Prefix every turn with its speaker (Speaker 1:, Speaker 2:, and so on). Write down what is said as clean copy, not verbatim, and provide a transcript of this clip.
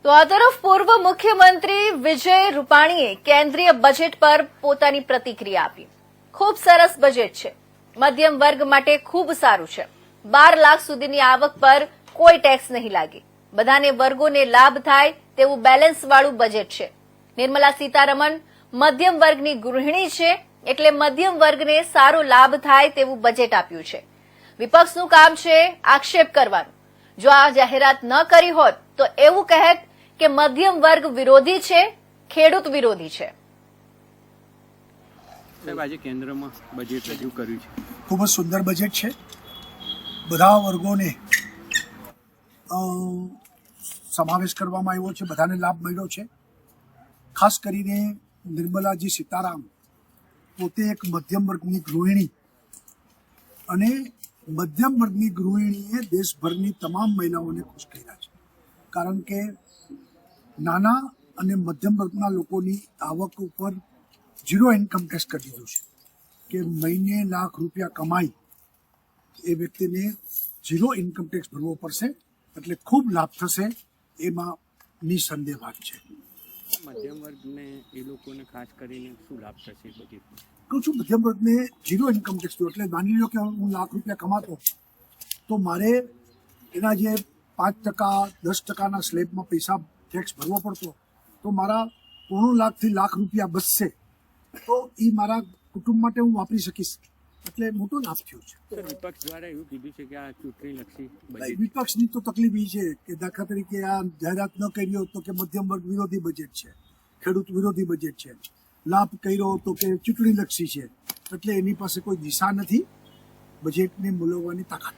Speaker 1: તો આ તરફ પૂર્વ મુખ્યમંત્રી વિજય રૂપાણીએ કેન્દ્રીય બજેટ પર પોતાની પ્રતિક્રિયા આપી। ખૂબ સરસ બજેટ છે, મધ્યમ વર્ગ માટે ખૂબ સારું છે। 12 લાખ સુધીની આવક પર કોઈ ટેક્સ નહીં લાગે, બધાને વર્ગોને લાભ થાય તેવું બેલેન્સવાળું બજેટ છે। નિર્મલા સીતારમણ મધ્યમ વર્ગની ગૃહિણી છે, એટલે મધ્યમ વર્ગને સારો લાભ થાય તેવું બજેટ આપ્યું છે। વિપક્ષનું કામ છે આક્ષેપ કરવાનું। જો આ જાહેરાત ન કરી હોત તો એવું કહેત કે મધ્યમ વર્ગ વિરોધી છે, ખેડૂત વિરોધી છે।
Speaker 2: સાહેબ, આજે કેન્દ્રમાં બજેટ રજૂ કર્યું છે,
Speaker 3: ખૂબ જ સુંદર બજેટ છે। બધા વર્ગોને સમાવેશ કરવામાં આવ્યો છે, બધાને લાભ મળ્યો છે। ખાસ કરીને નિર્મલાજી સીતારામ પોતે એક મધ્યમ વર્ગની ગૃહિણી અને મધ્યમ વર્ગની ગૃહિણીએ દેશભરની તમામ મહિલાઓને ખુશ કર્યા છે, કારણ કે નાના અને મધ્યમ વર્ગના લોકોની આવક ઉપર 0 ઇન્કમ ટેક્સ કરી દીધું છે કે મહિને લાખ રૂપિયા કમાઈ એ વ્યક્તિને 0 ઇન્કમ ટેક્સ ભરવો પડશે, એટલે ખૂબ લાભ થશે, એમાં નિસંદેહ વાત છે।
Speaker 2: મધ્યમ વર્ગને એ લોકોને ખાસ કરીને શું લાભ થશે બજેટમાં?
Speaker 3: કહું છું, મધ્યમ વર્ગને 0 ઇન્કમ ટેક્સ દો, એટલે માની લો કે હું લાખ રૂપિયા કમાતો તો મારે એના જે 5% 10%ના સ્લેબમાં પૈસા ટેક્સ ભરવો પડતો, તો મારા 3 લાખથી લાખ રૂપિયા બચશે, તો એ મારા કુટુંબ માટે હું વાપરી શકીશ, એટલે મોટો લાભ થયો છે।
Speaker 2: વિપક્ષ દ્વારા એવું કીધું છે કે આ ચૂંટણીલક્ષી બજેટ।
Speaker 3: વિપક્ષની તો તકલીફ એ છે કે દાખલા તરીકે આ જાહેરાત ન કરી હોત તો કે મધ્યમ વર્ગ વિરોધી બજેટ છે, ખેડૂત વિરોધી બજેટ છે, લાભ કર્યો તો કે ચૂંટણીલક્ષી છે, એટલે એની પાસે કોઈ દિશા નથી બજેટને મૂલવવાની તાકાત।